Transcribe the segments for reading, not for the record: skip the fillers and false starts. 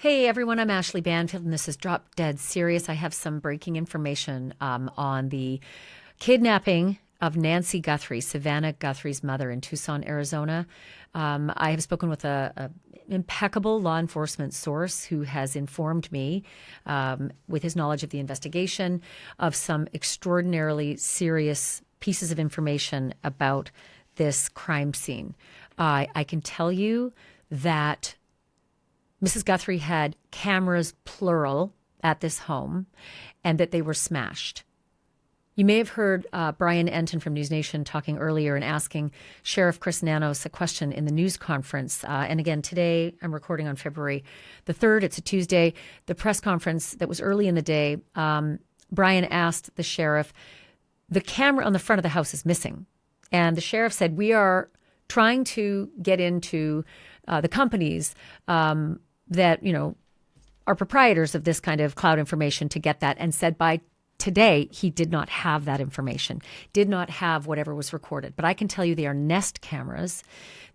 Hey everyone, I'm Ashleigh Banfield, and this is Drop Dead Serious. I have some breaking information on the kidnapping of Nancy Guthrie, Savannah Guthrie's mother in Tucson, Arizona. I have spoken with a impeccable law enforcement source who has informed me, with his knowledge of the investigation, of some extraordinarily serious pieces of information about this crime scene. I can tell you that Mrs. Guthrie had cameras, plural, at this home, and that they were smashed. You may have heard Brian Enton from News Nation talking earlier and asking Sheriff Chris Nanos a question in the news conference. And again, today, I'm recording on February the 3rd. It's a Tuesday. The press conference that was early in the day, Brian asked the sheriff, the camera on the front of the house is missing. And the sheriff said, we are trying to get into the companies that, are proprietors of this kind of cloud information to get that, and said by today he did not have that information, did not have whatever was recorded. But I can tell you they are Nest cameras.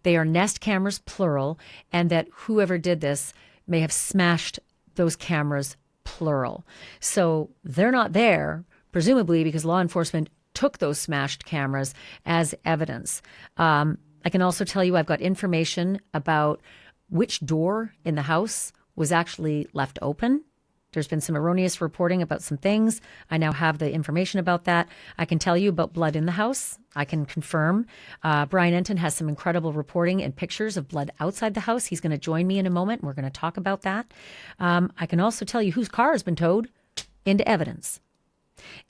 They are Nest cameras, plural, and that whoever did this may have smashed those cameras, plural. So they're not there, presumably because law enforcement took those smashed cameras as evidence. I can also tell you I've got information about which door in the house was actually left open. There's been some erroneous reporting about some things. I now have the information about that. I can tell you about blood in the house. I can confirm. Brian Enton has some incredible reporting and pictures of blood outside the house. He's going to join me in a moment. We're going to talk about that. I can also tell you whose car has been towed into evidence.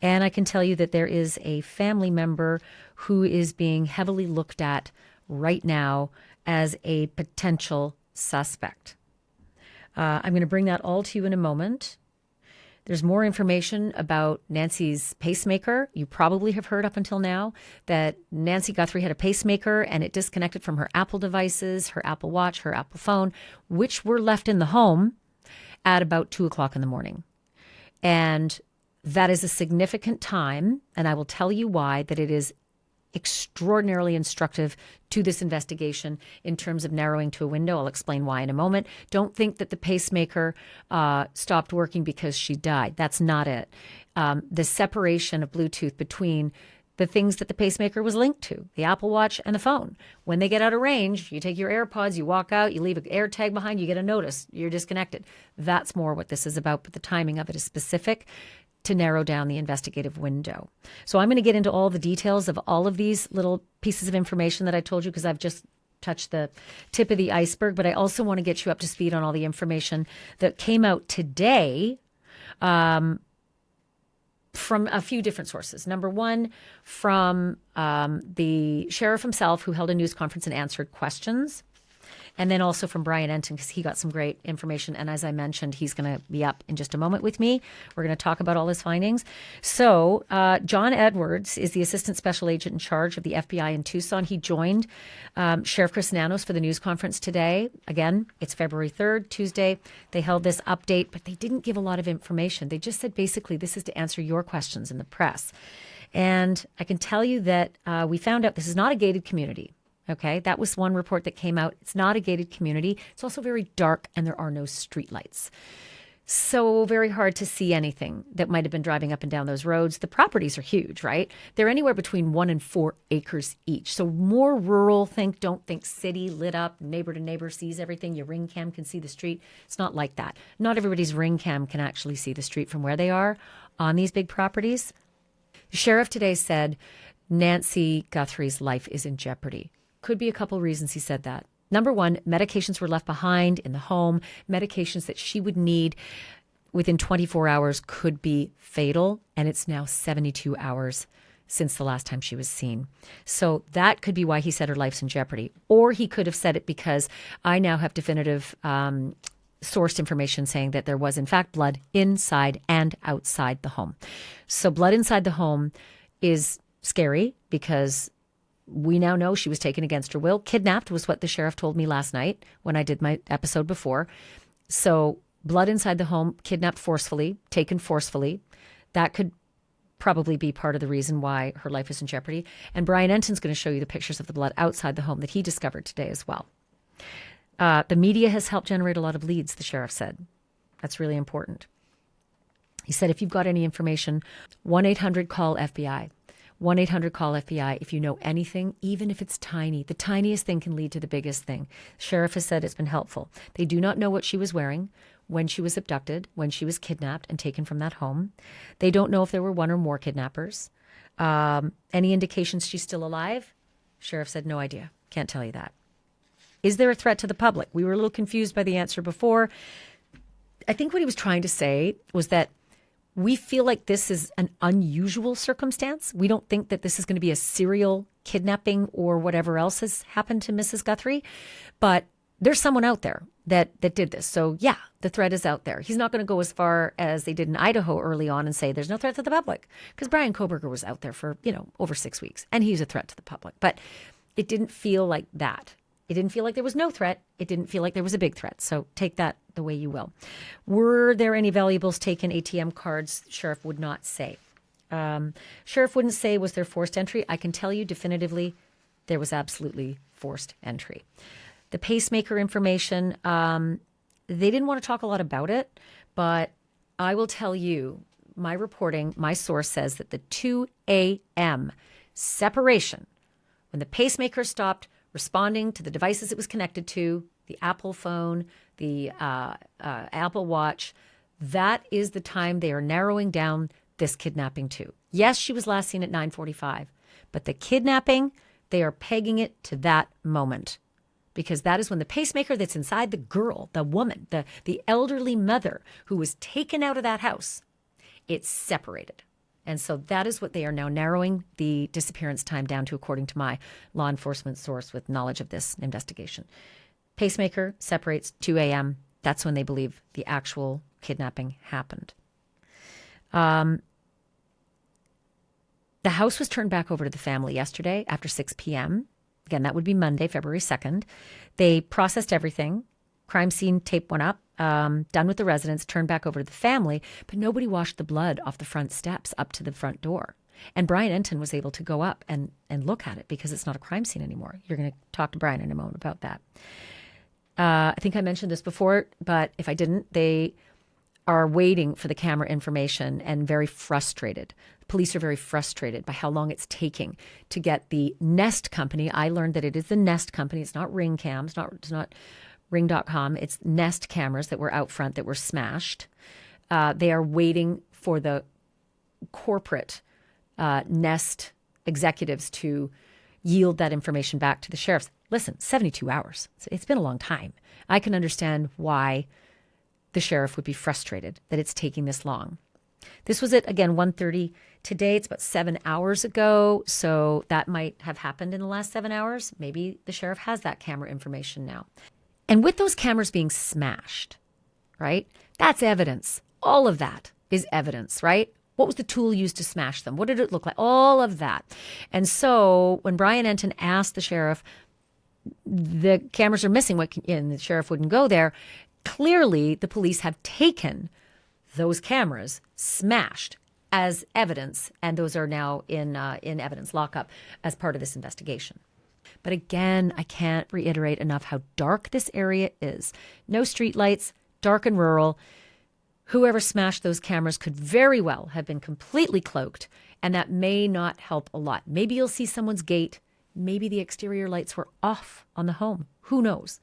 And I can tell you that there is a family member who is being heavily looked at right now as a potential suspect. I'm going to bring that all to you in a moment. There's more information about Nancy's pacemaker. You probably have heard up until now that Nancy Guthrie had a pacemaker and it disconnected from her Apple devices, her Apple Watch, her Apple phone, which were left in the home at about 2 o'clock in the morning. And that is a significant time, and I will tell you why, that it is extraordinarily instructive to this investigation in terms of narrowing to a window. I'll explain why in a moment. Don't think that the pacemaker stopped working because she died. That's not it. The separation of Bluetooth between the things that the pacemaker was linked to, the Apple Watch and the phone. When they get out of range, you take your AirPods, you walk out, you leave an air tag behind, you get a notice, you're disconnected. That's more what this is about, but the timing of it is specific to narrow down the investigative window. So I'm going to get into all the details of all of these little pieces of information that I told you because I've just touched the tip of the iceberg, but I also want to get you up to speed on all the information that came out today from a few different sources. Number one, from the sheriff himself, who held a news conference and answered questions. And then also from Brian Enton, because he got some great information. And as I mentioned, he's going to be up in just a moment with me. We're going to talk about all his findings. So John Edwards is the assistant special agent in charge of the FBI in Tucson. He joined Sheriff Chris Nanos for the news conference today. Again, it's February 3rd, Tuesday. They held this update, but they didn't give a lot of information. They just said, basically, this is to answer your questions in the press. And I can tell you that we found out this is not a gated community. Okay, that was one report that came out. It's not a gated community. It's also very dark and there are no streetlights. So very hard to see anything that might have been driving up and down those roads. The properties are huge, right? They're anywhere between 1 and 4 acres each. So more rural, don't think city, lit up, neighbor to neighbor sees everything. Your ring cam can see the street. It's not like that. Not everybody's ring cam can actually see the street from where they are on these big properties. The sheriff today said Nancy Guthrie's life is in jeopardy. Could be a couple reasons he said that. Number one, medications were left behind in the home. Medications that she would need within 24 hours could be fatal. And it's now 72 hours since the last time she was seen. So that could be why he said her life's in jeopardy. Or he could have said it because I now have definitive sourced information saying that there was, in fact, blood inside and outside the home. So blood inside the home is scary because we now know she was taken against her will. Kidnapped was what the sheriff told me last night when I did my episode before. So blood inside the home, kidnapped forcefully, taken forcefully. That could probably be part of the reason why her life is in jeopardy. And Brian Enton's going to show you the pictures of the blood outside the home that he discovered today as well. The media has helped generate a lot of leads, the sheriff said. That's really important. He said, if you've got any information, 1-800-CALL-FBI. 1-800-CALL-FBI if you know anything, even if it's tiny. The tiniest thing can lead to the biggest thing. The sheriff has said it's been helpful. They do not know what she was wearing when she was abducted, when she was kidnapped and taken from that home. They don't know if there were one or more kidnappers. Any indications she's still alive? Sheriff said, no idea. Can't tell you that. Is there a threat to the public? We were a little confused by the answer before. I think what he was trying to say was that we feel like this is an unusual circumstance. We don't think that this is going to be a serial kidnapping or whatever else has happened to Mrs. Guthrie. But there's someone out there that did this. So yeah, the threat is out there. He's not going to go as far as they did in Idaho early on and say there's no threat to the public, because Brian Koberger was out there for, over 6 weeks and he's a threat to the public. But it didn't feel like that. It didn't feel like there was no threat. It didn't feel like there was a big threat. So take that the way you will. Were there any valuables taken, ATM cards? Sheriff would not say. Sheriff wouldn't say, was there forced entry? I can tell you definitively there was absolutely forced entry. The pacemaker information, they didn't want to talk a lot about it, but I will tell you, my reporting, my source says that the 2 a.m. separation, when the pacemaker stopped responding to the devices it was connected to, the Apple phone, the Apple Watch, that is the time they are narrowing down this kidnapping to. Yes, she was last seen at 9:45, but the kidnapping, they are pegging it to that moment, because that is when the pacemaker that's inside the girl, the woman, the elderly mother who was taken out of that house, it's separated. And so that is what they are now narrowing the disappearance time down to, according to my law enforcement source with knowledge of this investigation. Pacemaker separates 2 a.m. That's when they believe the actual kidnapping happened. The house was turned back over to the family yesterday after 6 p.m. Again, that would be Monday, February 2nd. They processed everything. Crime scene tape went up, done with the residents, turned back over to the family, but nobody washed the blood off the front steps up to the front door. And Brian Enton was able to go up and look at it because it's not a crime scene anymore. You're going to talk to Brian in a moment about that. I think I mentioned this before, but if I didn't, they are waiting for the camera information and very frustrated. Police are very frustrated by how long it's taking to get the Nest company. I learned that it is the Nest company. It's not Ring Cams, it's not Ring.com. It's Nest cameras that were out front that were smashed. They are waiting for the corporate Nest executives to yield that information back to the sheriffs. Listen, 72 hours. It's been a long time. I can understand why the sheriff would be frustrated that it's taking this long. This was at, again, 1:30 today. It's about 7 hours ago, so that might have happened in the last 7 hours. Maybe the sheriff has that camera information now. And with those cameras being smashed, right, that's evidence. All of that is evidence, right? What was the tool used to smash them? What did it look like? All of that. And so when Brian Enton asked the sheriff, the cameras are missing, and the sheriff wouldn't go there, clearly the police have taken those cameras, smashed, as evidence, and those are now in evidence lockup as part of this investigation. But again, I can't reiterate enough how dark this area is. No street lights, dark and rural. Whoever smashed those cameras could very well have been completely cloaked, and that may not help a lot. Maybe you'll see someone's gate. Maybe the exterior lights were off on the home. Who knows?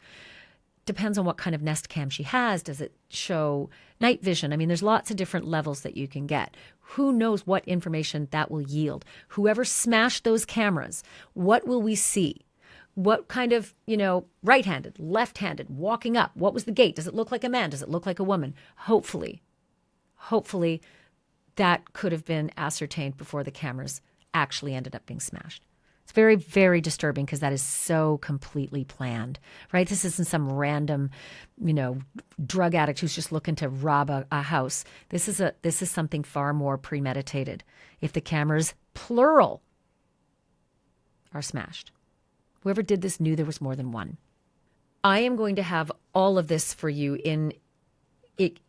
Depends on what kind of Nest cam she has. Does it show night vision? I mean, there's lots of different levels that you can get. Who knows what information that will yield? Whoever smashed those cameras, what will we see? What kind of, right-handed, left-handed, walking up? What was the gait? Does it look like a man? Does it look like a woman? Hopefully that could have been ascertained before the cameras actually ended up being smashed. It's very, very disturbing because that is so completely planned, right? This isn't some random, drug addict who's just looking to rob a house. This is something far more premeditated. If the cameras, plural, are smashed. Whoever did this knew there was more than one. I am going to have all of this for you in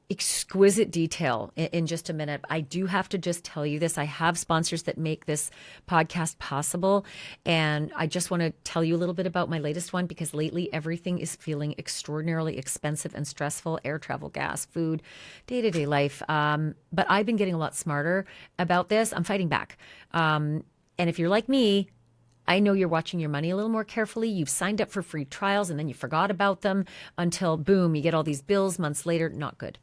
exquisite detail in just a minute. I do have to just tell you this. I have sponsors that make this podcast possible. And I just want to tell you a little bit about my latest one, because lately everything is feeling extraordinarily expensive and stressful. Air travel, gas, food, day-to-day life. But I've been getting a lot smarter about this. I'm fighting back. And if you're like me, I know you're watching your money a little more carefully. You've signed up for free trials and then you forgot about them until, boom, you get all these bills months later. Not good.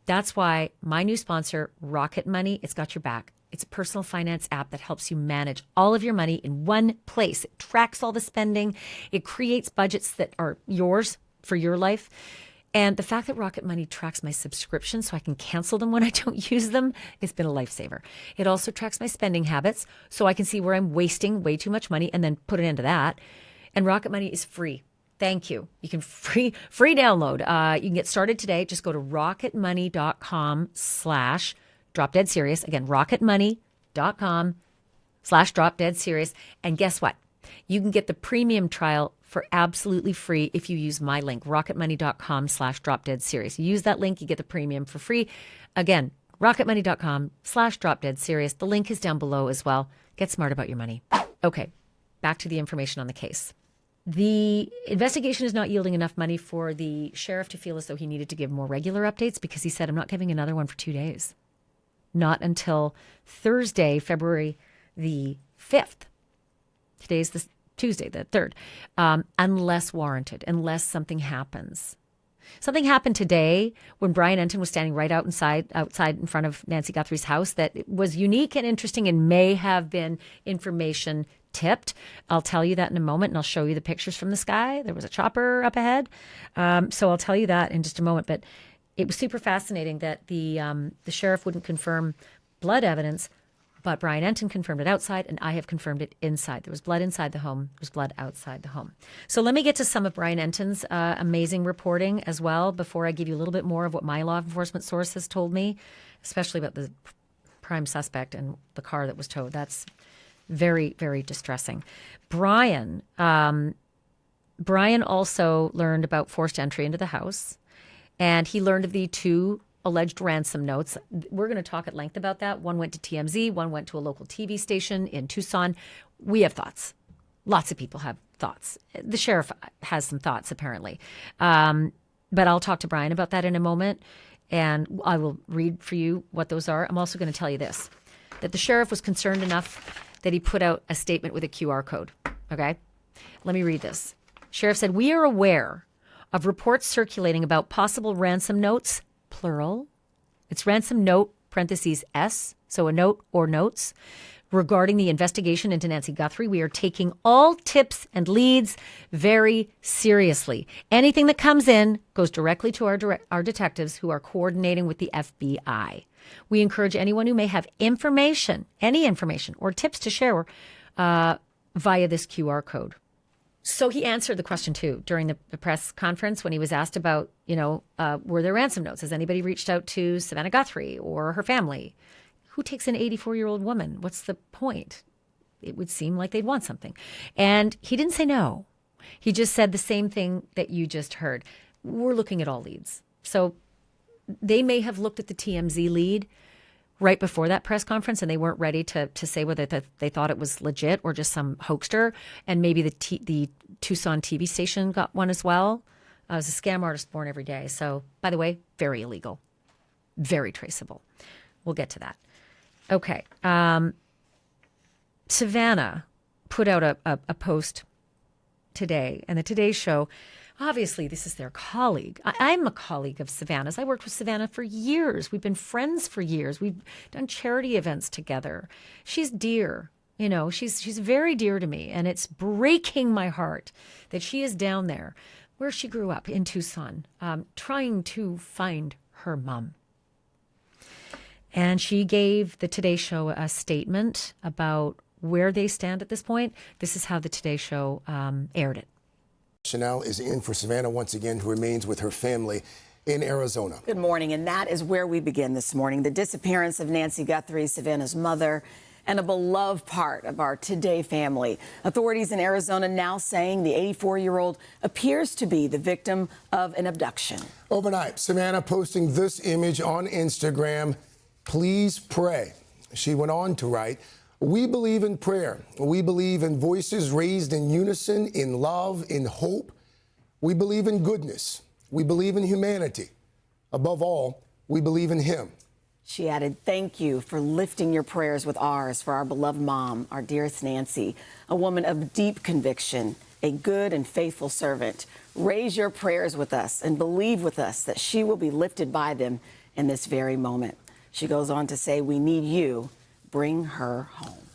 That's why my new sponsor, Rocket Money, it's got your back. It's a personal finance app that helps you manage all of your money in one place. It tracks all the spending. It creates budgets that are yours for your life. And the fact that Rocket Money tracks my subscriptions so I can cancel them when I don't use them, it's been a lifesaver. It also tracks my spending habits so I can see where I'm wasting way too much money and then put an end to that. And Rocket Money is free. Thank you. You can free download. You can get started today. Just go to rocketmoney.com/dropdeadserious. Again, rocketmoney.com/dropdeadserious. And guess what? You can get the premium trial for absolutely free if you use my link, rocketmoney.com/dropdeadserious. You use that link, you get the premium for free. Again, rocketmoney.com/dropdeadserious. The link is down below as well. Get smart about your money. Okay, back to the information on the case. The investigation is not yielding enough money for the sheriff to feel as though he needed to give more regular updates, because he said, I'm not giving another one for 2 days. Not until Thursday, February the 5th. Today's the Tuesday, the 3rd, unless warranted, unless something happens. Something happened today when Brian Enton was standing right outside in front of Nancy Guthrie's house that was unique and interesting and may have been information tipped. I'll tell you that in a moment, and I'll show you the pictures from the sky. There was a chopper up ahead. So I'll tell you that in just a moment. But it was super fascinating that the sheriff wouldn't confirm blood evidence, but Brian Enton confirmed it outside, and I have confirmed it inside. There was blood inside the home. There was blood outside the home. So let me get to some of Brian Enton's amazing reporting as well before I give you a little bit more of what my law enforcement source has told me, especially about the prime suspect and the car that was towed. That's very, very distressing. Brian also learned about forced entry into the house, and he learned of the 2 alleged ransom notes. We're going to talk at length about that. One went to TMZ, one went to a local TV station in Tucson. We have thoughts. Lots of people have thoughts. The sheriff has some thoughts, apparently. But I'll talk to Brian about that in a moment, and I will read for you what those are. I'm also going to tell you this, that the sheriff was concerned enough that he put out a statement with a QR code. Okay? Let me read this. Sheriff said, we are aware of reports circulating about possible ransom notes, plural. It's ransom note, parentheses S, so a note or notes, regarding the investigation into Nancy Guthrie. We are taking all tips and leads very seriously. Anything that comes in goes directly to our detectives, who are coordinating with the FBI. We encourage anyone who may have information, any information or tips to share via this QR code. So he answered the question, too, during the press conference when he was asked about, were there ransom notes? Has anybody reached out to Savannah Guthrie or her family? Who takes an 84-year-old woman? What's the point? It would seem like they'd want something. And he didn't say no. He just said the same thing that you just heard. We're looking at all leads. So they may have looked at the TMZ lead right before that press conference, and they weren't ready to say whether they thought it was legit or just some hoaxer. And maybe the Tucson TV station got one as well. It was a scam artist born every day. So, by the way, very illegal, very traceable. We'll get to that. Okay. Savannah put out a post today, and the Today Show, obviously this is their colleague. I'm a colleague of Savannah's. I worked with Savannah for years. We've been friends for years. We've done charity events together. She's dear. She's very dear to me, and it's breaking my heart that she is down there where she grew up in Tucson, trying to find her mom. And she gave the Today Show a statement about where they stand at this point. This is how the Today Show aired it. Chanel is in for Savannah once again, who remains with her family in Arizona. Good morning, and that is where we begin this morning. The disappearance of Nancy Guthrie, Savannah's mother. and a beloved part of our Today family. Authorities in Arizona now saying the 84-year-old appears to be the victim of an abduction. Overnight, Savannah posting this image on Instagram. Please pray. She went on to write, "We believe in prayer. We believe in voices raised in unison, in love, in hope. We believe in goodness. We believe in humanity. Above all, we believe in Him." She added, "Thank you for lifting your prayers with ours for our beloved mom, our dearest Nancy, a woman of deep conviction, a good and faithful servant. Raise your prayers with us and believe with us that she will be lifted by them in this very moment." She goes on to say, "We need you. Bring her home."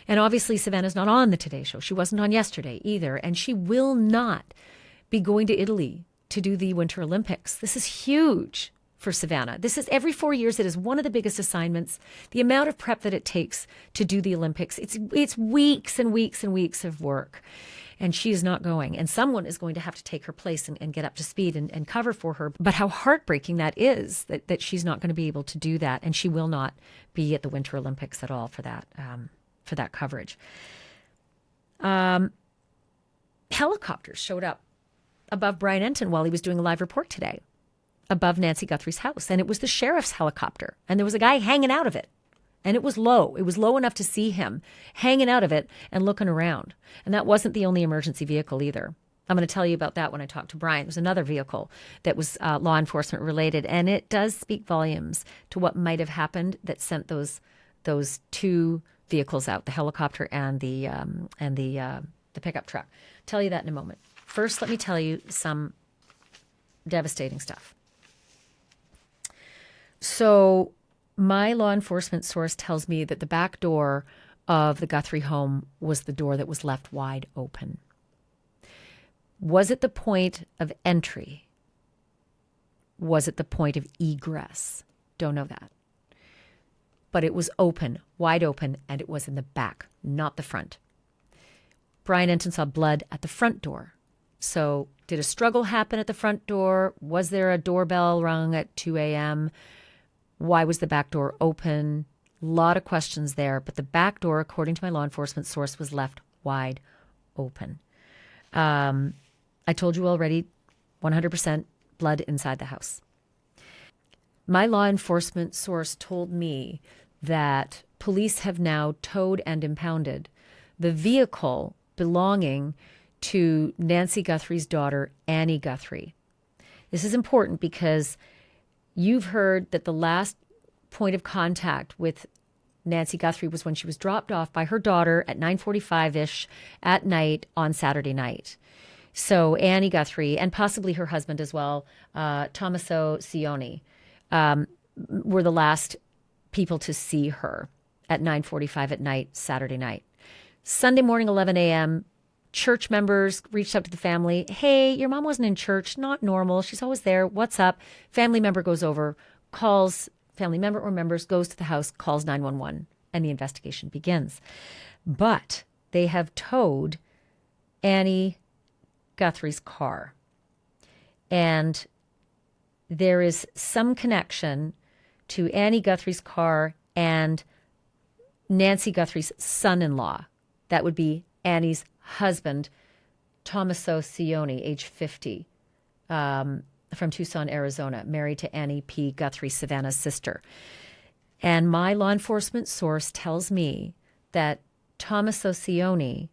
And obviously, Savannah's not on the Today Show. She wasn't on yesterday either. And she will not be going to Italy to do the Winter Olympics. This is huge for Savannah. This is every 4 years. It is one of the biggest assignments. The amount of prep that it takes to do the Olympics, it's weeks and weeks and weeks of work. And she is not going. And someone is going to have to take her place and get up to speed and cover for her. But how heartbreaking that is that she's not going to be able to do that. And she will not be at the Winter Olympics at all for that coverage. Helicopters showed up above Brian Enton while he was doing a live report today, above Nancy Guthrie's house. And it was the sheriff's helicopter. And there was a guy hanging out of it. And it was low. It was low enough to see him hanging out of it and looking around. And that wasn't the only emergency vehicle either. I'm going to tell you about that when I talk to Brian. It was another vehicle that was law enforcement related. And it does speak volumes to what might have happened that sent those two vehicles out, the helicopter and the pickup truck. Tell you that in a moment. First, let me tell you some devastating stuff. So my law enforcement source tells me that the back door of the Guthrie home was the door that was left wide open. Was it the point of entry? Was it the point of egress? Don't know that. But it was open, wide open, and it was in the back, not the front. Brian Enton saw blood at the front door. So did a struggle happen at the front door? Was there a doorbell rung at 2 a.m.? Why was the back door open? A lot of questions there. But the back door, according to my law enforcement source, was left wide open. I told you already, 100% blood inside the house. My law enforcement source told me that police have now towed and impounded the vehicle belonging to Nancy Guthrie's daughter, Annie Guthrie. This is important because you've heard that the last point of contact with Nancy Guthrie was when she was dropped off by her daughter at 9:45-ish at night on Saturday night. So Annie Guthrie, and possibly her husband as well, Tommaso Cioni, were the last people to see her at 9:45 at night, Saturday night. Sunday morning, 11 a.m., church members reached out to the family. "Hey, your mom wasn't in church. Not normal. She's always there. What's up?" Family member goes over, calls, family member or members goes to the house, calls 911, and the investigation begins. But they have towed Annie Guthrie's car. And there is some connection to Annie Guthrie's car and Nancy Guthrie's son-in-law. That would be Annie's husband, Tommaso Cioni, age 50, from Tucson, Arizona, married to Annie P. Guthrie, Savannah's sister. And my law enforcement source tells me that Tommaso Cioni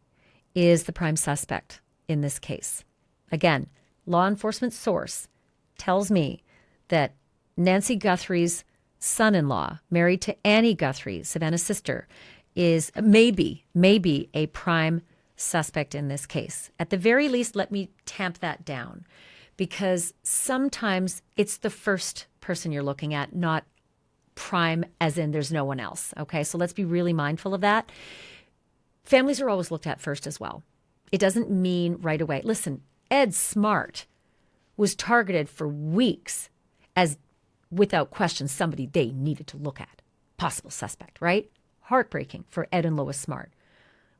is the prime suspect in this case. Again, law enforcement source tells me that Nancy Guthrie's son-in-law, married to Annie Guthrie, Savannah's sister, is maybe a prime suspect in this case. At the very least, let me tamp that down, because sometimes it's the first person you're looking at, not prime as in there's no one else. Okay, so let's be really mindful of that. Families are always looked at first as well. It doesn't mean right away. Listen, Ed Smart was targeted for weeks as, without question, somebody they needed to look at. Possible suspect, right? Heartbreaking for Ed and Lois Smart,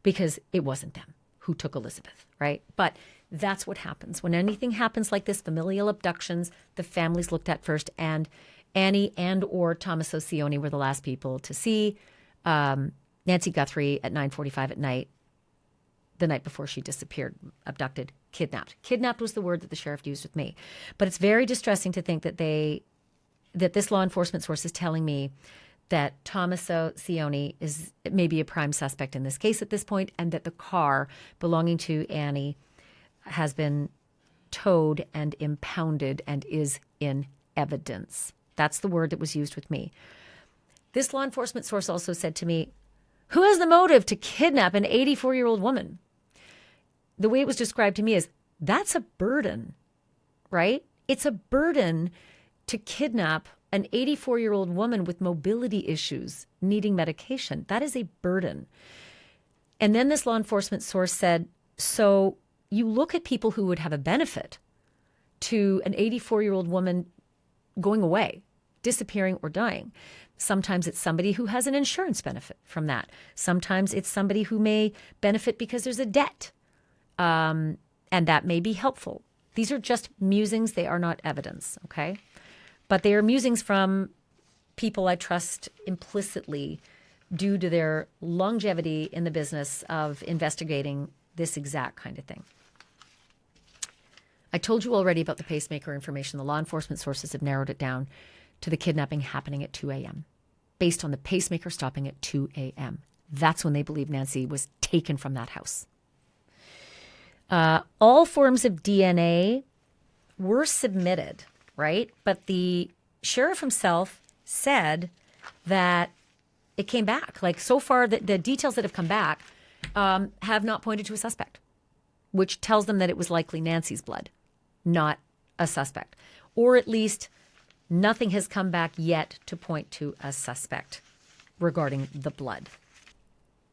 because it wasn't them who took Elizabeth, right? But that's what happens. When anything happens like this, familial abductions, the family's looked at first, and Annie and or Tommaso Cioni were the last people to see Nancy Guthrie at 9:45 at night, the night before she disappeared, abducted, kidnapped. Kidnapped was the word that the sheriff used with me. But it's very distressing to think that this law enforcement source is telling me that Tommaso Cioni is maybe a prime suspect in this case at this point, and that the car belonging to Annie has been towed and impounded and is in evidence. That's the word that was used with me. This law enforcement source also said to me, who has the motive to kidnap an 84-year-old woman? The way it was described to me is, that's a burden, right? It's a burden to kidnap an 84-year-old woman with mobility issues needing medication. That is a burden. And then this law enforcement source said, so you look at people who would have a benefit to an 84-year-old woman going away, disappearing or dying. Sometimes it's somebody who has an insurance benefit from that. Sometimes it's somebody who may benefit because there's a debt, and that may be helpful. These are just musings. They are not evidence, okay? But they are musings from people I trust implicitly due to their longevity in the business of investigating this exact kind of thing. I told you already about the pacemaker information. The law enforcement sources have narrowed it down to the kidnapping happening at 2 a.m. based on the pacemaker stopping at 2 a.m. That's when they believe Nancy was taken from that house. All forms of DNA were submitted, right? But the sheriff himself said that it came back. Like, so far, the details that have come back have not pointed to a suspect, which tells them that it was likely Nancy's blood, not a suspect. Or at least nothing has come back yet to point to a suspect regarding the blood.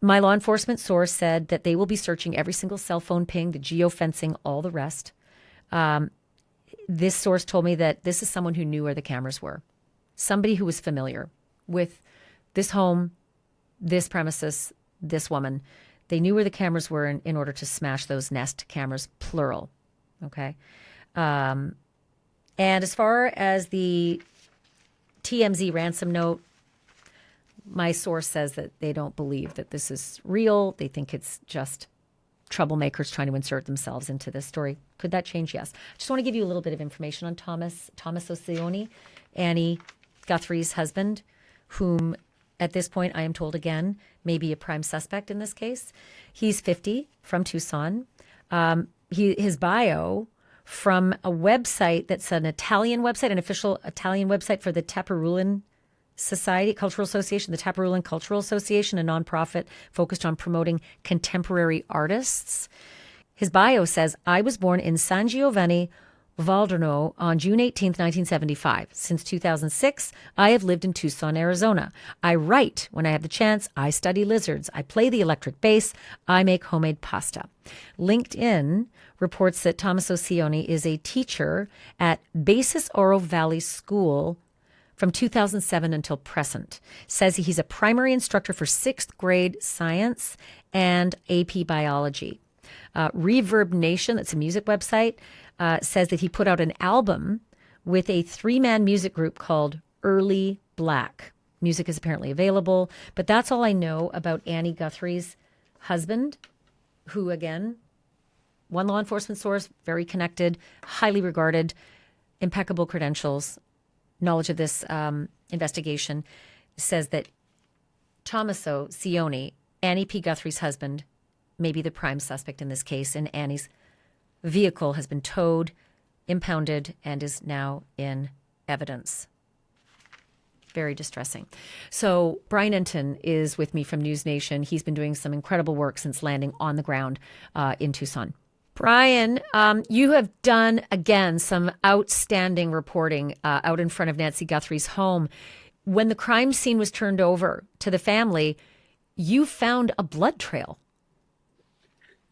My law enforcement source said that they will be searching every single cell phone ping, the geofencing, all the rest. This source told me that this is someone who knew where the cameras were, somebody who was familiar with this home, this premises, this woman. They knew where the cameras were in order to smash those Nest cameras, plural. Okay. And as far as the TMZ ransom note, my source says that they don't believe that this is real. They think it's just troublemakers trying to insert themselves into this story. Could that change? Yes. I just want to give you a little bit of information on Tommaso Cioni, Annie Guthrie's husband, whom at this point I am told again may be a prime suspect in this case. He's 50, from Tucson. His bio from a website that's an Italian website, an official Italian website for the Taparulan Society, Cultural Association, the Taparulan Cultural Association, a nonprofit focused on promoting contemporary artists. His bio says, I was born in San Giovanni, Valderno on June 18, 1975. Since 2006, I have lived in Tucson, Arizona. I write when I have the chance. I study lizards. I play the electric bass. I make homemade pasta. LinkedIn reports that Tommaso Cioni is a teacher at Basis Oro Valley School from 2007 until present. Says he's a primary instructor for 6th grade science and AP biology. Reverb Nation, that's a music website, says that he put out an album with a 3-man music group called Early Black. Music is apparently available, but that's all I know about Annie Guthrie's husband, who, again, one law enforcement source, very connected, highly regarded, impeccable credentials, knowledge of this investigation, says that Tommaso Cioni, Annie P. Guthrie's husband, may be the prime suspect in this case, and Annie's vehicle has been towed, impounded, and is now in evidence. Very distressing. So Brian Enton is with me from News Nation. He's been doing some incredible work since landing on the ground in Tucson. Brian, you have done, again, some outstanding reporting out in front of Nancy Guthrie's home. When the crime scene was turned over to the family, you found a blood trail.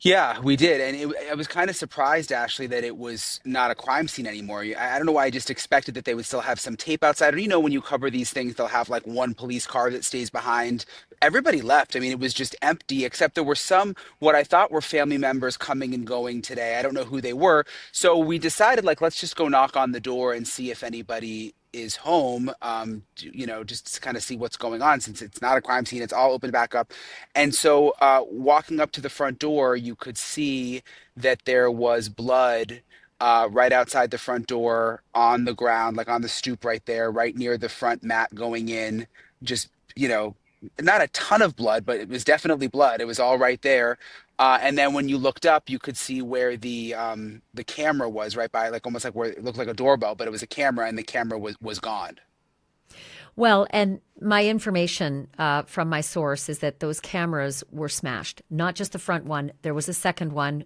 Yeah, we did. And I was kind of surprised, Ashley, that it was not a crime scene anymore. I don't know why I just expected that they would still have some tape outside. Or, when you cover these things, they'll have like one police car that stays behind. Everybody left. I mean, it was just empty, except there were some, what I thought were family members coming and going today. I don't know who they were. So we decided, let's just go knock on the door and see if anybody is home, just to kind of see what's going on since it's not a crime scene. It's all opened back up. And so walking up to the front door, you could see that there was blood right outside the front door on the ground, like on the stoop right there, right near the front mat going in. Just, not a ton of blood, but it was definitely blood. It was all right there. And then when you looked up, you could see where the camera was right by, like almost like where it looked like a doorbell, but it was a camera, and the camera was gone. Well, and my information from my source is that those cameras were smashed, not just the front one. There was a second one.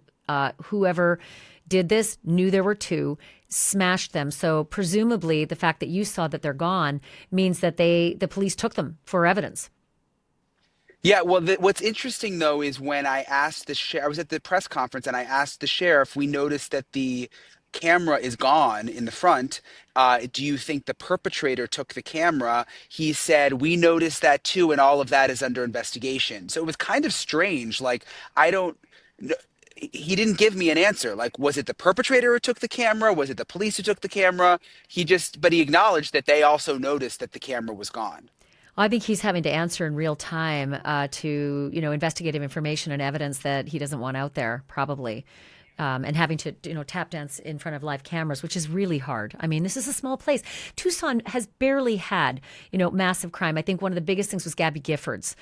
Whoever did this knew there were two, smashed them. So presumably the fact that you saw that they're gone means that the police took them for evidence. Yeah, well, what's interesting though is when I asked the sheriff, I was at the press conference and I asked the sheriff, we noticed that the camera is gone in the front. Do you think the perpetrator took the camera? He said, we noticed that too, and all of that is under investigation. So it was kind of strange. Like, I don't, kn- he didn't give me an answer. Like, was it the perpetrator who took the camera? Was it the police who took the camera? But he acknowledged that they also noticed that the camera was gone. I think he's having to answer in real time to, investigative information and evidence that he doesn't want out there, probably. And having to, tap dance in front of live cameras, which is really hard. I mean, this is a small place. Tucson has barely had, massive crime. I think one of the biggest things was Gabby Giffords,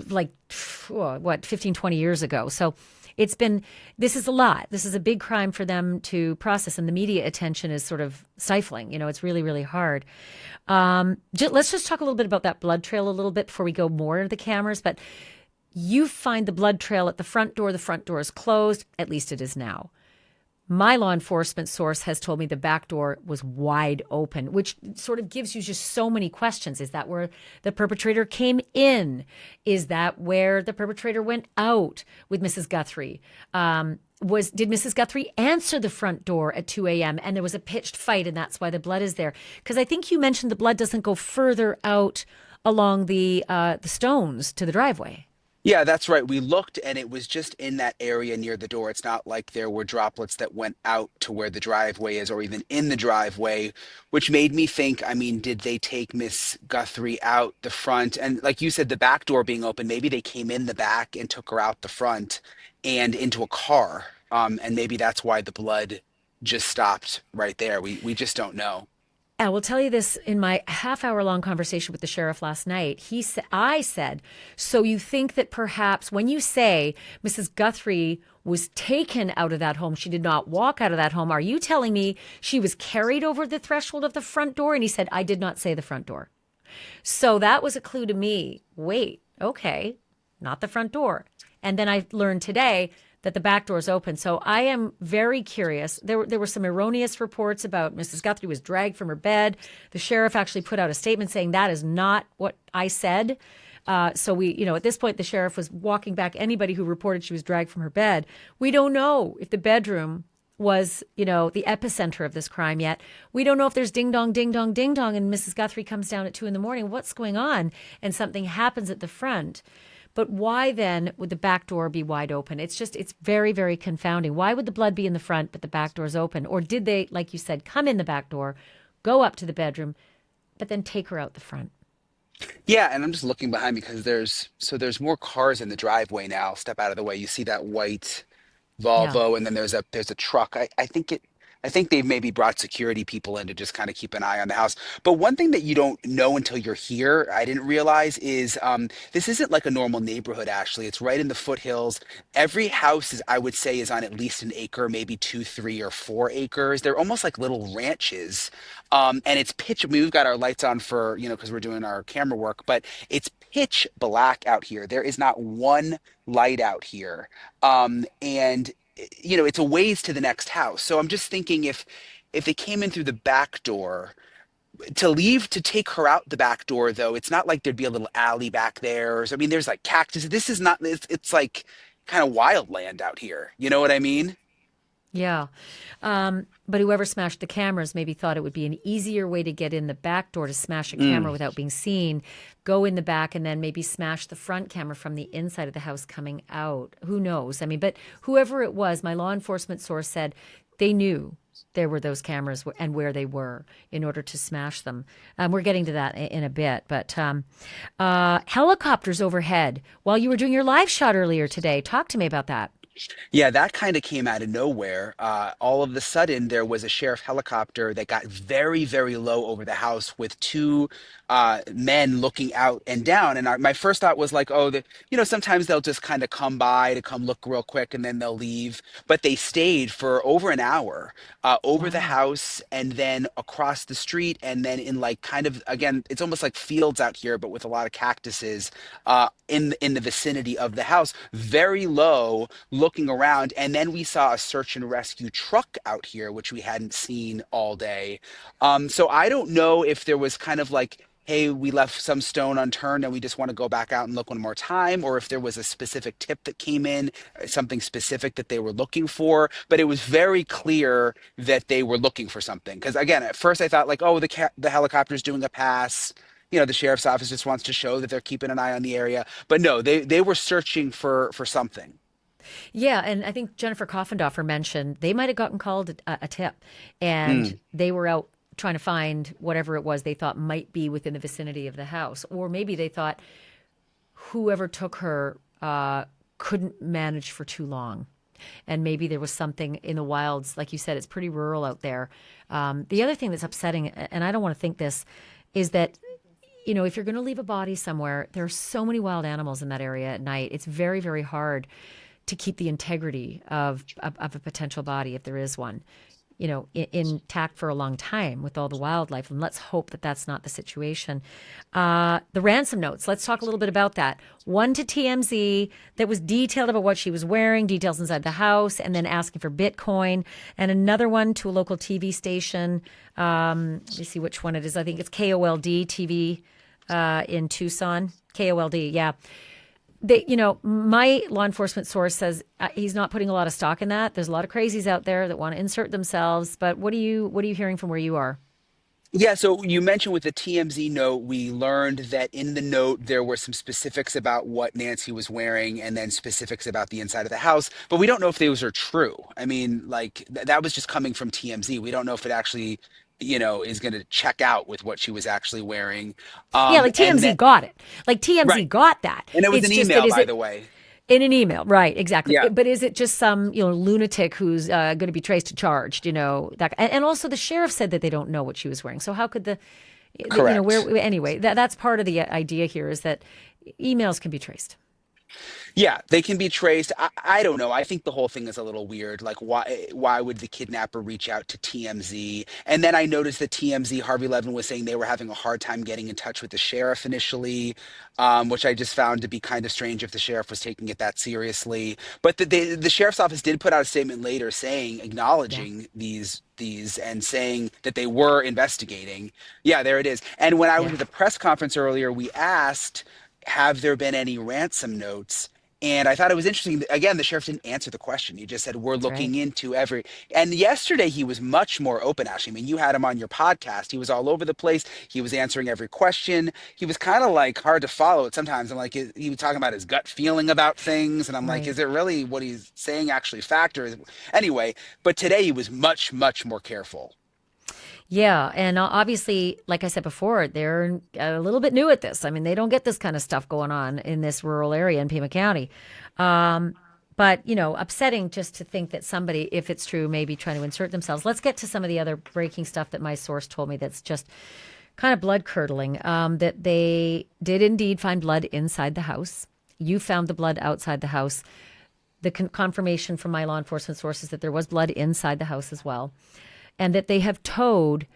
like, 15, 20 years ago. So this is a lot. This is a big crime for them to process, and the media attention is sort of stifling. It's really, really hard. Let's just talk a little bit about that blood trail a little bit before we go more into the cameras. But you find the blood trail at the front door. The front door is closed. At least it is now. My law enforcement source has told me the back door was wide open, which sort of gives you just so many questions. Is that where the perpetrator came in? Is that where the perpetrator went out with Mrs. Guthrie? Did Mrs. Guthrie answer the front door at 2 a.m. and there was a pitched fight and that's why the blood is there? Because I think you mentioned the blood doesn't go further out along the stones to the driveway. Yeah, that's right. We looked and it was just in that area near the door. It's not like there were droplets that went out to where the driveway is or even in the driveway, which made me think, I mean, did they take Miss Guthrie out the front? And like you said, the back door being open, maybe they came in the back and took her out the front and into a car. And maybe that's why the blood just stopped right there. We just don't know. I will tell you this in my half-hour-long conversation with the sheriff last night. I said, so you think that perhaps when you say Mrs. Guthrie was taken out of that home, she did not walk out of that home, are you telling me she was carried over the threshold of the front door? And he said, I did not say the front door. So that was a clue to me. Wait, okay, not the front door. And then I learned today that the back door is open. So I am very curious. There were some erroneous reports about Mrs. Guthrie was dragged from her bed. The sheriff actually put out a statement saying that is not what I said. So at this point, the sheriff was walking back anybody who reported she was dragged from her bed. We don't know if the bedroom was, the epicenter of this crime yet. We don't know if there's ding dong, ding dong, ding dong, and Mrs. Guthrie comes down at 2 a.m. What's going on? And something happens at the front. But why then would the back door be wide open? It's very, very confounding. Why would the blood be in the front, but the back door's open? Or did they, like you said, come in the back door, go up to the bedroom, but then take her out the front? Yeah, and I'm just looking behind me because there's more cars in the driveway now. Step out of the way. You see that white Yeah. Volvo, and then there's a truck. I think they've maybe brought security people in to just kind of keep an eye on the house. But one thing that you don't know until you're here, I didn't realize, is this isn't like a normal neighborhood, Ashley. It's right in the foothills. Every house I would say, is on at least an acre, maybe 2, 3, or 4 acres. They're almost like little ranches. And it's pitch. I mean, we've got our lights on for, because we're doing our camera work, but it's pitch black out here. There is not one light out here. And it's a ways to the next house. So I'm just thinking if they came in through the back door, to take her out the back door, though, it's not like there'd be a little alley back there. I mean, there's like cactus. This is not, it's like kind of wild land out here. You know what I mean? Yeah. But whoever smashed the cameras maybe thought it would be an easier way to get in the back door to smash a camera without being seen, go in the back, and then maybe smash the front camera from the inside of the house coming out. Who knows? I mean, but whoever it was, my law enforcement source said They knew there were those cameras and where they were in order to smash them. We're getting to that in a bit. But helicopters overhead while you were doing your live shot earlier today. Talk to me about that. Yeah, that kind of came out of nowhere. All of a sudden, there was a sheriff helicopter that got very, very low over the house with two men looking out and down. And my first thought was like, oh, sometimes they'll just kind of come by to come look real quick and then they'll leave. But they stayed for over an hour over the Wow. house and then across the street. And then in like kind of, again, it's almost like fields out here, but with a lot of cactuses in the vicinity of the house, very low, looking around. And then we saw a search and rescue truck out here, which we hadn't seen all day. So I don't know if there was kind of like, hey, we left some stone unturned and we just want to go back out and look one more time, or if there was a specific tip that came in, something specific that they were looking for. But it was very clear that they were looking for something. Because again, at first I thought like, oh, the helicopter's doing a pass. The sheriff's office just wants to show that they're keeping an eye on the area. But no, they were searching for something. Yeah, and I think Jennifer Coffendorfer mentioned they might have gotten called a tip, and Mm, they were out trying to find whatever it was they thought might be within the vicinity of the house, or maybe they thought whoever took her couldn't manage for too long. And maybe there was something in the wilds. Like you said, it's pretty rural out there. The other thing that's upsetting, and I don't want to think this, is that, if you're going to leave a body somewhere, there are so many wild animals in that area at night. It's very, very hard to keep the integrity of a potential body, if there is one, intact for a long time with all the wildlife. And let's hope that that's not the situation. The ransom notes, let's talk a little bit about that. One to TMZ that was detailed about what she was wearing, details inside the house, and then asking for Bitcoin. And another one to a local TV station. Let me see which one it is. I think it's KOLD TV in Tucson. KOLD, yeah. My law enforcement source says he's not putting a lot of stock in that. There's a lot of crazies out there that want to insert themselves. But what are you hearing from where you are? Yeah, so you mentioned with the TMZ note, we learned that in the note there were some specifics about what Nancy was wearing and then specifics about the inside of the house, but we don't know if those are true. I mean, like that was just coming from TMZ. We don't know if it actually, is going to check out with what she was actually wearing. Yeah, like And TMZ then, got it. Like TMZ right. got that. And it was It's an just that email, is by it the way. in an email, right? Exactly. Yeah, But is it just some lunatic who's going to be traced and charged? That, and also the sheriff said that they don't know what she was wearing. So how could correct. where anyway? That's part of the idea here is that emails can be traced. Yeah, they can be traced. I don't know. I think the whole thing is a little weird. Like, why would the kidnapper reach out to TMZ? And then I noticed that TMZ, Harvey Levin was saying they were having a hard time getting in touch with the sheriff initially, which I just found to be kind of strange if the sheriff was taking it that seriously. But the sheriff's office did put out a statement later saying, Yeah, acknowledging these and saying that they were investigating. Yeah, there it is. And when I was yeah, at the press conference earlier, we asked, have there been any ransom notes? And I thought it was interesting. Again, the sheriff didn't answer the question. He just said, we're that's right. looking into every. And yesterday he was much more open, Ashley. I mean, you had him on your podcast. He was all over the place. He was answering every question. He was kind of like hard to follow it sometimes. I'm like, he was talking about his gut feeling about things. And I'm like, Right. is it really what he's saying actually fact? Or anyway, but today he was much, much more careful. Yeah, and obviously, like I said before, they're a little bit new at this. I mean, they don't get this kind of stuff going on in this rural area in Pima County. Um, but, upsetting just to think that somebody, if it's true, may be trying to insert themselves. Let's get to some of the other breaking stuff that my source told me that's just kind of blood curdling. That they did indeed find blood inside the house. You found the blood outside the house. The confirmation from my law enforcement sources that there was blood inside the house as well, and that they have towed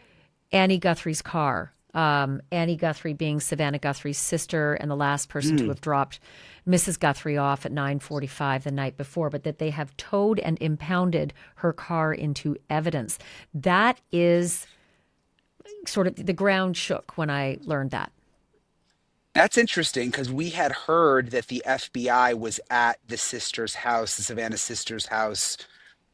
Annie Guthrie's car. Annie Guthrie being Savannah Guthrie's sister and the last person to Mm. have dropped Mrs. Guthrie off at 9:45 the night before, but that they have towed and impounded her car into evidence. That is sort of the ground shook when I learned that. That's interesting because we had heard that the FBI was at the sister's house, the Savannah sister's house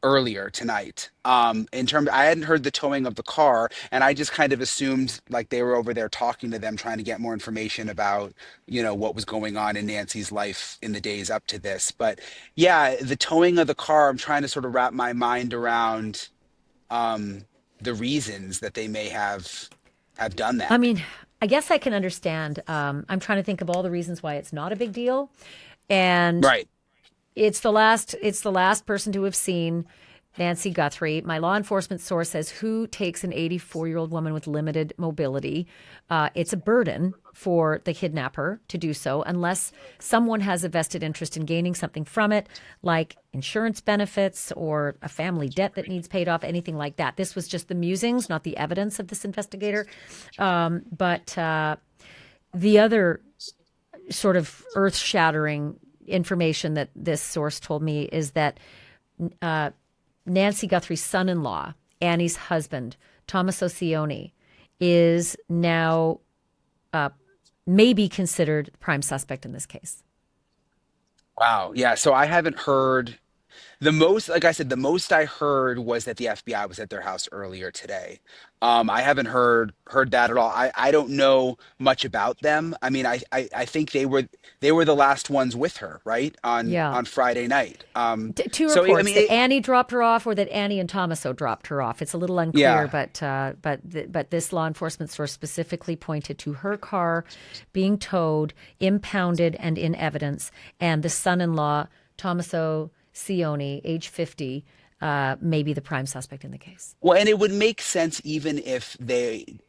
earlier tonight. I hadn't heard the towing of the car, and I just kind of assumed like they were over there talking to them, trying to get more information about, what was going on in Nancy's life in the days up to this. But yeah, the towing of the car, I'm trying to sort of wrap my mind around. the reasons that they may have done I that. mean, I guess I can understand. I'm trying to think of all the reasons why it's not a big deal, and Right. it's the last person to have seen Nancy Guthrie. My law enforcement source says, who takes an 84-year-old woman with limited mobility? It's a burden for the kidnapper to do so unless someone has a vested interest in gaining something from it, like insurance benefits or a family debt that needs paid off, anything like that. This was just the musings, not the evidence of this investigator. But the other sort of earth-shattering information that this source told me is that Nancy Guthrie's son-in-law, Annie's husband, Thomas O'Cioni, is now maybe considered prime suspect in this case. Wow. Yeah. So I haven't heard the most, like I said, the most I heard was that the FBI was at their house earlier today. I haven't heard that at all. I don't know much about them. I mean, I think they were the last ones with her, right? Yeah. On Friday night. Two So I reports mean, that Annie dropped her off, or that Annie and Thomaso dropped her off. It's a little unclear, yeah. but this law enforcement source specifically pointed to her car being towed, impounded, and in evidence, and the son-in-law, Thomaso Cioni, age 50, may be the prime suspect in the case. Well, and it would make sense even if they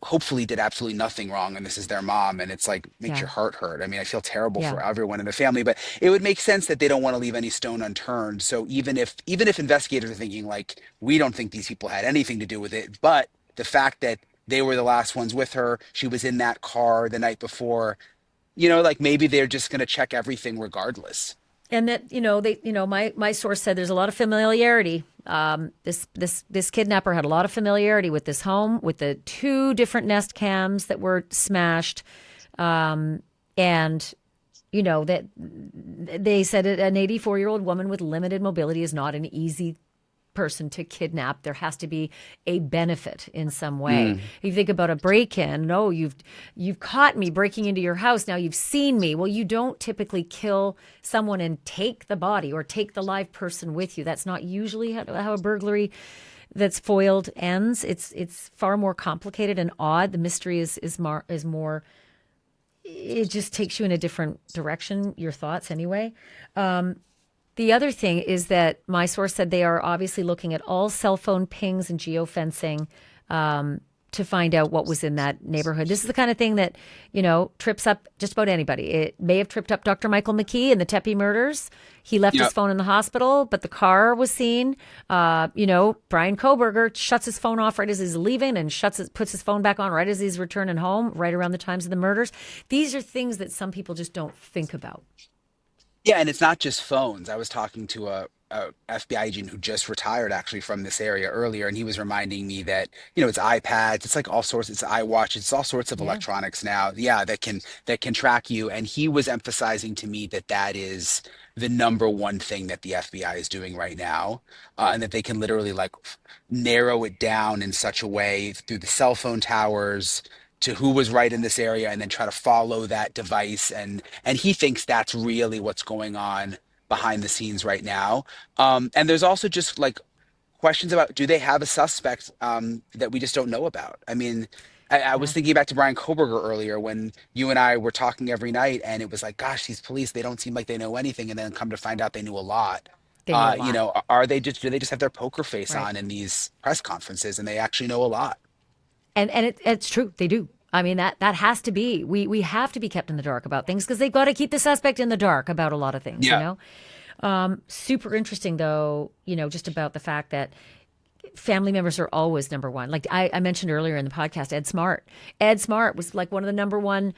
hopefully did absolutely nothing wrong and this is their mom and it's like makes Yeah, your heart hurt. I mean, I feel terrible yeah. for everyone in the family, but it would make sense that they don't want to leave any stone unturned. So even if investigators are thinking like we don't think these people had anything to do with it, but the fact that they were the last ones with her, she was in that car the night before, like maybe they're just going to check everything regardless. And that, my source said there's a lot of familiarity. This kidnapper had a lot of familiarity with this home, with the two different Nest cams that were smashed, and that they said an 84-year-old woman with limited mobility is not an easy person to kidnap. There has to be a benefit in some way. Mm. If you think about a break-in, no, you've caught me breaking into your house. Now you've seen me. Well, you don't typically kill someone and take the body or take the live person with you. That's not usually how a burglary that's foiled ends. It's far more complicated and odd. The mystery is more. It just takes you in a different direction. Your thoughts, anyway. The other thing is that my source said they are obviously looking at all cell phone pings and geofencing to find out what was in that neighborhood. This is the kind of thing that, trips up just about anybody. It may have tripped up Dr. Michael McKee in the Tepe murders. He left his Yep. phone in the hospital, but the car was seen. Brian Koberger shuts his phone off right as he's leaving and puts his phone back on right as he's returning home, right around the times of the murders. These are things that some people just don't think about. Yeah, and it's not just phones. I was talking to a FBI agent who just retired actually from this area earlier, and he was reminding me that, it's iPads, it's like all sorts, it's iWatch, it's all sorts of Yeah. electronics now, yeah, that can track you. And he was emphasizing to me that that is the number one thing that the FBI is doing right now, and that they can literally like narrow it down in such a way through the cell phone towers to who was right in this area and then try to follow that device and he thinks that's really what's going on behind the scenes right now. And there's also just like questions about, do they have a suspect that we just don't know about? I mean, I was Yeah. thinking back to Brian Koberger earlier when you and I were talking every night and it was like, gosh, these police, they don't seem like they know anything, and then come to find out they knew a lot. They know a lot. Do they just have their poker face Right. on in these press conferences and they actually know a lot? And it's true. They do. I mean, that has to be. We have to be kept in the dark about things because they've got to keep the suspect in the dark about a lot of things, Yeah. Super interesting, though, just about the fact that family members are always number one. Like I mentioned earlier in the podcast, Ed Smart. Ed Smart was like one of the number one,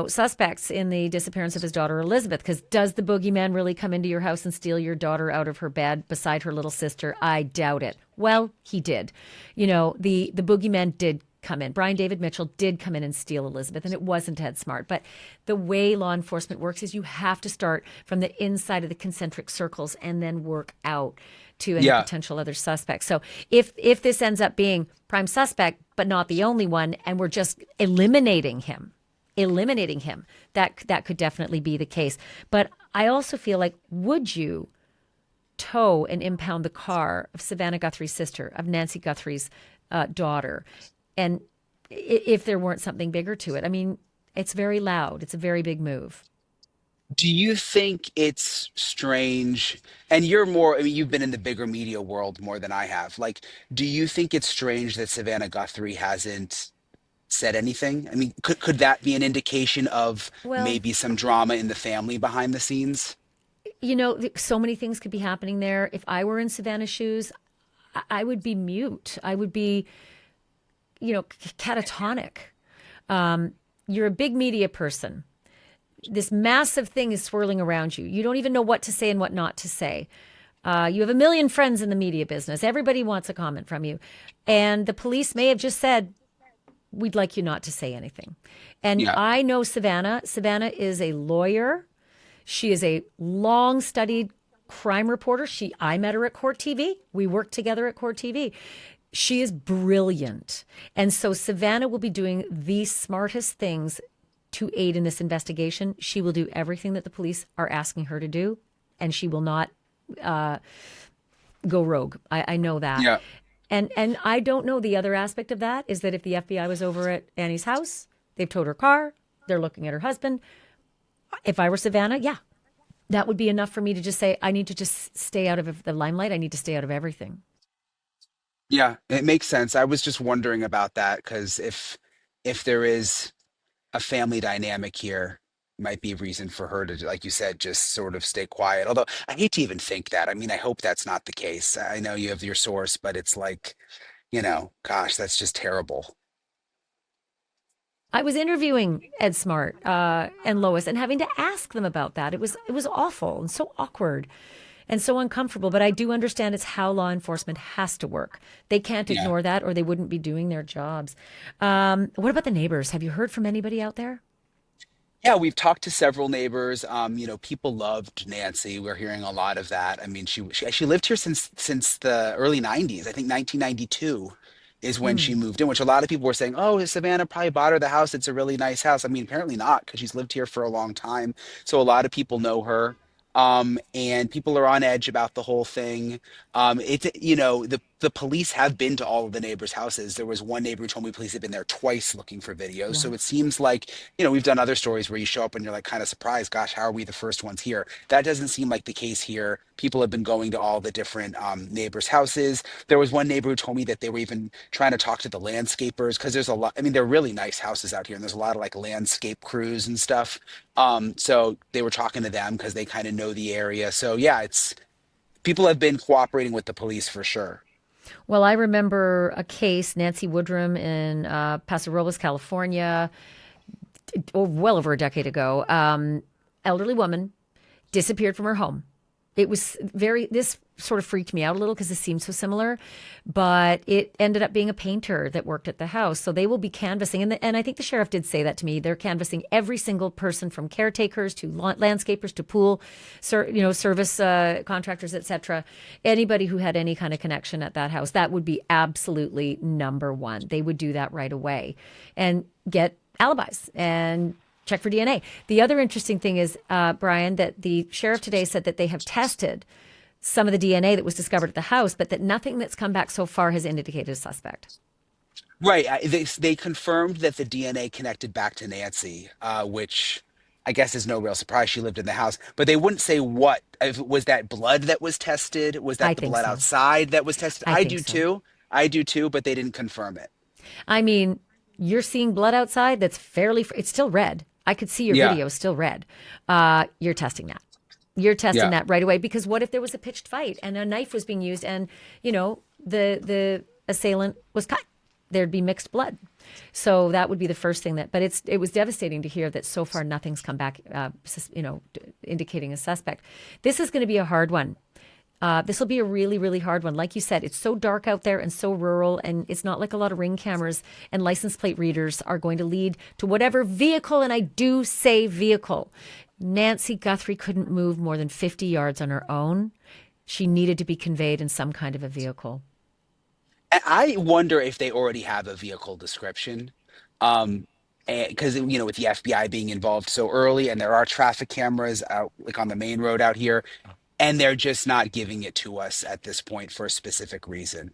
suspects in the disappearance of his daughter, Elizabeth. Because does the boogeyman really come into your house and steal your daughter out of her bed beside her little sister? I doubt it. Well, he did. The boogeyman did come in. Brian David Mitchell did come in and steal Elizabeth, and it wasn't Ed Smart. But the way law enforcement works is you have to start from the inside of the concentric circles and then work out to any Yeah. potential other suspects. So if this ends up being prime suspect, but not the only one, and we're just eliminating him, that could definitely be the case. But I also feel like, would you tow and impound the car of Savannah Guthrie's sister, of Nancy Guthrie's daughter. And if there weren't something bigger to it, I mean, it's very loud. It's a very big move. Do you think it's strange? And you're more, I mean, you've been in the bigger media world more than I have. Like, do you think it's strange that Savannah Guthrie hasn't said anything? I mean, could that be an indication of Well, maybe some drama in the family behind the scenes? so many things could be happening there. If I were in Savannah's shoes, I would be mute. I would be, catatonic. You're a big media person. This massive thing is swirling around you. You don't even know what to say and what not to say. You have a million friends in the media business. Everybody wants a comment from you. And the police may have just said, we'd like you not to say anything. And Yeah. I know Savannah. Savannah is a lawyer. She is a long studied crime reporter. I met her at Court TV. We worked together at Court TV. She is brilliant. And so Savannah will be doing the smartest things to aid in this investigation. She will do everything that the police are asking her to do, and she will not go rogue. I know that. Yeah. And I don't know, the other aspect of that is that if the FBI was over at Annie's house, they've towed her car, they're looking at her husband. If I were Savannah, yeah, that would be enough for me to just say, I need to just stay out of the limelight. I need to stay out of everything. Yeah, it makes sense. I was just wondering about that because if there is a family dynamic here, might be a reason for her to, like you said, just sort of stay quiet. Although I hate to even think that. I mean, I hope that's not the case. I know you have your source, but it's like, gosh, that's just terrible. I was interviewing Ed Smart and Lois and having to ask them about that. It was awful and so awkward and so uncomfortable. But I do understand it's how law enforcement has to work. They can't Yeah. ignore that, or they wouldn't be doing their jobs. What about the neighbors? Have you heard from anybody out there? Yeah, we've talked to several neighbors. People loved Nancy. We're hearing a lot of that. I mean, she lived here since the early 90s. I think 1992 is when she Mm. moved in, which a lot of people were saying, "Oh, Savannah probably bought her the house. It's a really nice house." I mean, apparently not, because she's lived here for a long time. So a lot of people know her. And people are on edge about the whole thing. The police have been to all of the neighbors' houses. There was one neighbor who told me police had been there twice looking for videos. So Wow. it seems like, we've done other stories where you show up and you're like kind of surprised, gosh, how are we the first ones here? That doesn't seem like the case here. People have been going to all the different neighbors' houses. There was one neighbor who told me that they were even trying to talk to the landscapers because there's a lot, I mean, they're really nice houses out here and there's a lot of like landscape crews and stuff. So they were talking to them because they kind of know the area. So yeah, it's people have been cooperating with the police for sure. Well, I remember a case, Nancy Woodrum in Paso Robles, California, well over a decade ago. Elderly woman disappeared from her home. This sort of freaked me out a little because this seemed so similar, but it ended up being a painter that worked at the house. So they will be canvassing. And I think the sheriff did say that to me. They're canvassing every single person from caretakers to landscapers to pool, service contractors, etc. Anybody who had any kind of connection at that house, that would be absolutely number one. They would do that right away and get alibis and check for DNA. The other interesting thing is, Brian, that the sheriff today said that they have tested some of the DNA that was discovered at the house, but that nothing that's come back so far has indicated a suspect. Right. They confirmed that the DNA connected back to Nancy, which I guess is no real surprise. She lived in the house, but they wouldn't say what. If it was that blood that was tested? Was I that the think blood so. outside that was tested? I I think do so. too. I do too, but they didn't confirm it. I mean, you're seeing blood outside that's it's still red. I could see your Yeah. video still red. You're testing that. You're testing Yeah. that right away because what if there was a pitched fight and a knife was being used and, the assailant was cut? There'd be mixed blood. So that would be the first thing but it was devastating to hear that so far nothing's come back, indicating a suspect. This is going to be a hard one. This will be a really, really hard one. Like you said, it's so dark out there and so rural, and it's not like a lot of ring cameras and license plate readers are going to lead to whatever vehicle, and I do say vehicle. Nancy Guthrie couldn't move more than 50 yards on her own. She needed to be conveyed in some kind of a vehicle. I wonder if they already have a vehicle description. Um, because with the FBI being involved so early, and there are traffic cameras out like on the main road out here. and they're just not giving it to us at this point for a specific reason.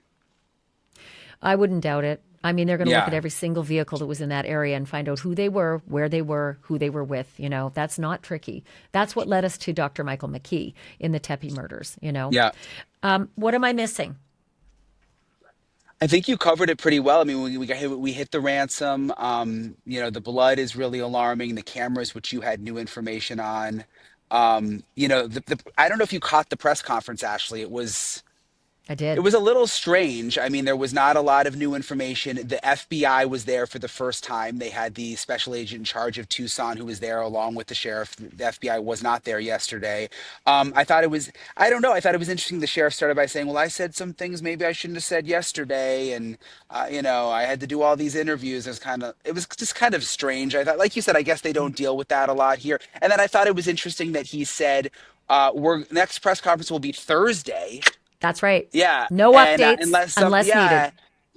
I wouldn't doubt it. I mean, they're going to look at Yeah. every single vehicle that was in that area and find out who they were, where they were, who they were with. That's not tricky. That's what led us to Dr. Michael McKee in the Tepe murders. Yeah. What am I missing? I think you covered it pretty well. I mean, we hit the ransom. The blood is really alarming. The cameras, which you had new information on. I don't know if you caught the press conference, Ashley. I It did. was a little strange. I mean, there was not a lot of new information. The FBI was there for the first time. They had the special agent in charge of Tucson who was there along with the sheriff. The FBI was not there yesterday. I don't know. I thought it was interesting. The sheriff started by saying, well, I said some things maybe I shouldn't have said yesterday. And, I had to do all these interviews. It was just kind of strange. I thought, like you said, I guess they don't deal with that a lot here. And then I thought it was interesting that he said, next press conference will be Thursday. That's right. Yeah, No and updates unless needed. yeah,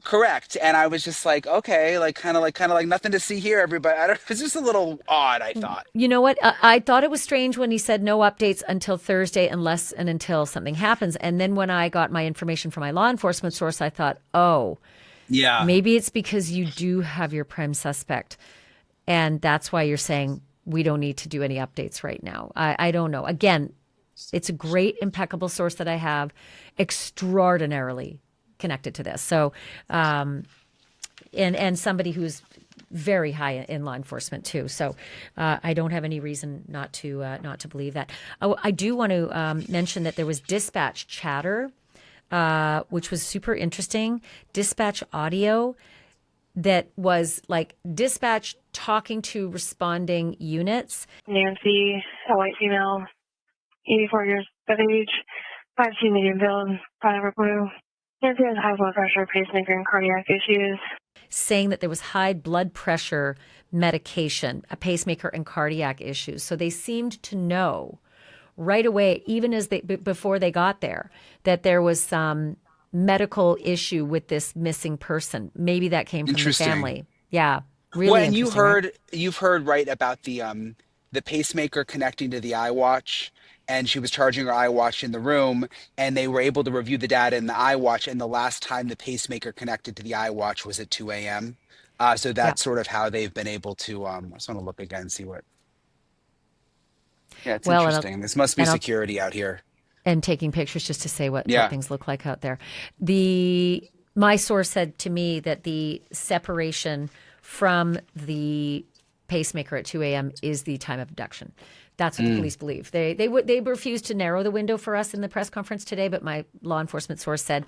correct. And I was just like, okay, like kind of like nothing to see here, everybody. I don't. It's just a little odd, I thought. You know what? I thought it was strange when he said no updates until Thursday, unless and until something happens. And then when I got my information from my law enforcement source, I thought, oh, Yeah, maybe it's because you do have your prime suspect. And that's why you're saying we don't need to do any updates right now. I don't know. Again, it's a great, impeccable source that I have, extraordinarily connected to this. So, and somebody who's very high in law enforcement too. So, I don't have any reason not to believe that. Oh, I do want to mention that there was dispatch chatter, which was super interesting. Dispatch audio that was like dispatch talking to responding units. Nancy, a white female, 84 years of age, 5'2" medium build, Pineapple Blue. Nancy has high blood pressure, pacemaker, and cardiac issues. Saying that there was high blood pressure medication, a pacemaker, and cardiac issues. So they seemed to know right away, even as before they got there, that there was some medical issue with this missing person. Maybe that came from the interesting. family. Yeah, Well, really and interesting, right? you've heard right about the pacemaker connecting to the iWatch, and she was charging her iWatch in the room, and they were able to review the data in the iWatch, and the last time the pacemaker connected to the iWatch was at 2 a.m. So Yeah. that's sort of how they've been able to. I just want to look again and see what. Yeah, it's Well, interesting. This must be and I'll security out here. and taking pictures just to say what Yeah, things look like out there. My source said to me that the separation from the pacemaker at 2 a.m. is the time of abduction. That's what the police believe. They refused to narrow the window for us in the press conference today, but my law enforcement source said,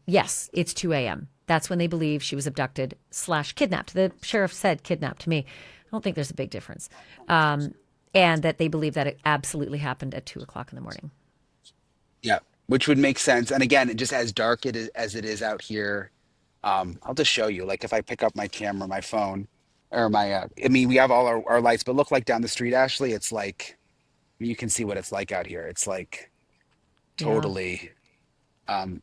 yes, it's 2 a.m. That's when they believe she was abducted / kidnapped. The sheriff said kidnapped to me. I don't think there's a big difference. And that they believe that it absolutely happened at 2 o'clock in the morning. yeah, which would make sense. And again, just as dark as it is out here, I'll just show you. Like if I pick up my camera, my phone, or I mean, we have all our lights, but look like down the street, Ashley, it's like you can see what it's like out here. It's like Yeah. totally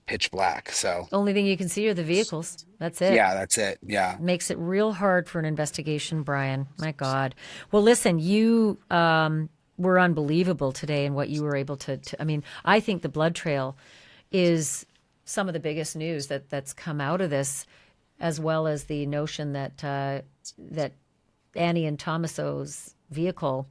pitch black. So Only thing you can see are the vehicles. That's it. yeah, that's it. Yeah. Makes it real hard for an investigation, Brian. My God. Well, listen, you were unbelievable today in what you were able to. I mean, I think the blood trail is some of the biggest news that's come out of this, as well as the notion that Annie and Tomaso's vehicle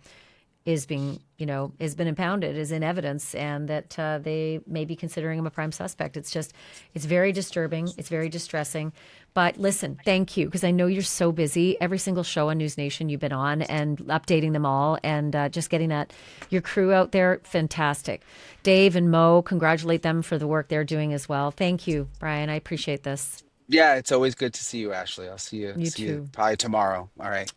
is has been impounded, is in evidence, and that they may be considering him a prime suspect. It's very disturbing. It's very distressing. But listen, thank you, because I know you're so busy. Every single show on News Nation you've been on and updating them all, and just getting your crew out there, fantastic. Dave and Mo, congratulate them for the work they're doing as well. Thank you, Brian. I appreciate this. Yeah, it's always good to see you, Ashley. I'll see you You see you too. probably tomorrow. All right.